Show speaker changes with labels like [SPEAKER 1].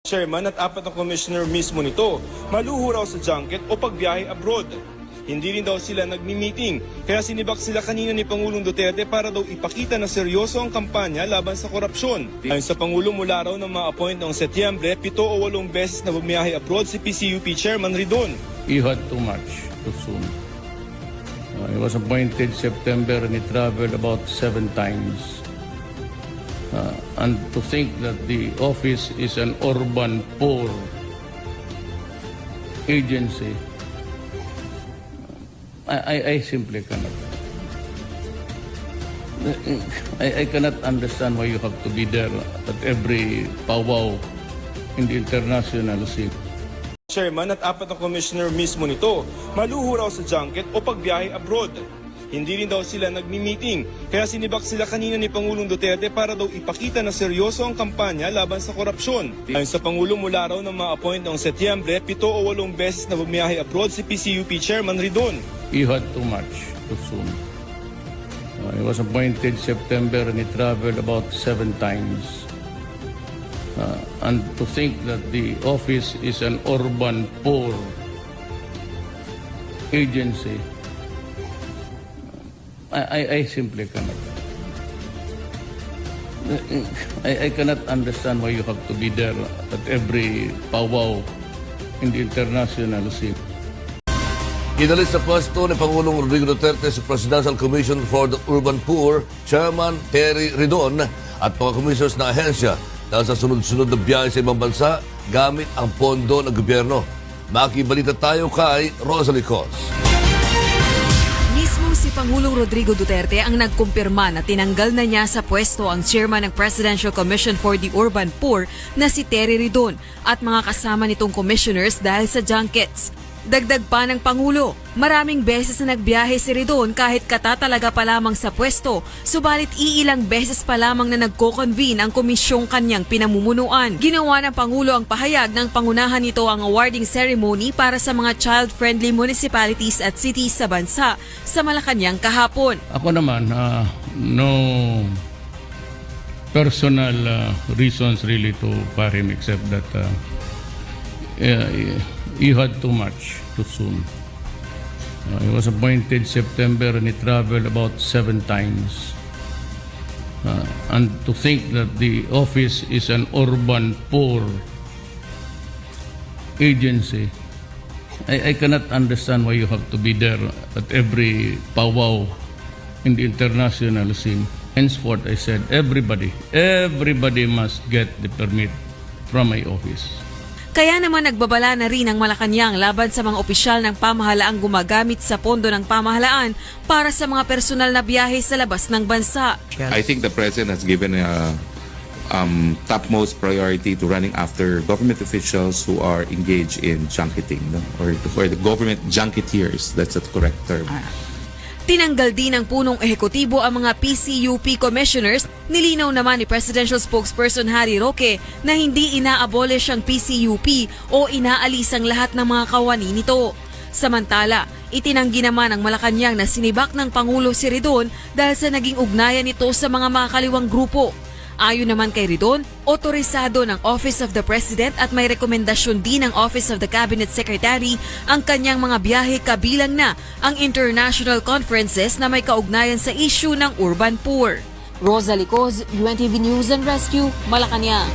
[SPEAKER 1] Chairman at 4 na commissioner mismo nito, maluho raw sa junket o pagbiyahe abroad. Hindi rin daw sila nagmi-meeting, kaya sinibak sila kanina ni Pangulong Duterte para daw ipakita na seryoso ang kampanya laban sa korupsyon. Ayon sa Pangulo, mula raw ng ma-appoint noong Setyembre, 7 o 8 beses na bumiyahe abroad si PCUP Chairman Ridon.
[SPEAKER 2] He had too much too soon. He was appointed September and he traveled about 7 times. And to think that the office is an urban poor agency, I simply cannot. I cannot understand why you have to be there at every powwow in the international scene.
[SPEAKER 1] Chairman at 4 na commissioner mismo nito, maluho raw sa junket o pagbiyahe abroad. Hindi rin daw sila nagmi-meeting, kaya sinibak sila kanina ni Pangulong Duterte para daw ipakita na seryoso ang kampanya laban sa korupsyon. Ayon sa Pangulo, mula raw ng ma-appoint noong Setyembre, 7 o 8 beses na bumiyahe abroad si PCUP Chairman Ridon.
[SPEAKER 2] He had too much too soon. He was appointed September and he traveled about 7 times. And to think that the office is an urban poor agency, I simply cannot. I cannot understand why you have to be there at every powwow in the international scene.
[SPEAKER 3] Inalis sa pwesto ni Pangulong Rodrigo Duterte sa Presidential Commission for the Urban Poor, Chairman Terry Ridon at mga commissioners na ahensya dahil sa sunod-sunod na biyahe sa ibang bansa gamit ang pondo ng gobyerno. Makibalita tayo kay Rosalie Cos.
[SPEAKER 4] Mismo si Pangulong Rodrigo Duterte ang nagkumpirma na tinanggal na niya sa pwesto ang chairman ng Presidential Commission for the Urban Poor na si Terry Ridon at mga kasama nitong commissioners dahil sa junkets. Dagdag pa ng Pangulo, maraming beses na nagbiyahe si Ridon kahit katatalaga pa lamang sa pwesto, subalit iilang beses pa lamang na nagko-convene ang komisyong kanyang pinamumunuan. Ginawa ng Pangulo ang pahayag ng pangunahan nito ang awarding ceremony para sa mga child-friendly municipalities at cities sa bansa sa Malacanang kahapon.
[SPEAKER 2] Ako naman, no personal reasons really to fire him except that he had too much too soon. He was appointed September and he traveled about 7 times. And to think that the office is an urban poor agency, I cannot understand why you have to be there at every powwow in the international scene. Henceforth, I said, everybody must get the permit from my office.
[SPEAKER 4] Kaya naman nagbabala na rin ang Malacanang laban sa mga opisyal ng pamahalaang gumagamit sa pondo ng pamahalaan para sa mga personal na biyahe sa labas ng bansa.
[SPEAKER 5] I think the President has given a topmost priority to running after government officials who are engaged in junketing, no? or the government junketeers. That's the correct term.
[SPEAKER 4] Tinanggal din ng punong ehekutibo ang mga PCUP commissioners. Nilinaw naman ni Presidential Spokesperson Harry Roque na hindi ina-abolish ang PCUP o inaalis ang lahat ng mga kawani nito. Samantala, itinanggi naman ang Malacanang na sinibak ng Pangulo si Ridon dahil sa naging ugnayan nito sa mga makakaliwang grupo. Ayon naman kay Ridon, otorisado ng Office of the President at may rekomendasyon din ng Office of the Cabinet Secretary ang kanyang mga biyahe kabilang na ang international conferences na may kaugnayan sa issue ng urban poor. Rosalie Cos, UNTV News and Rescue, Malacanang.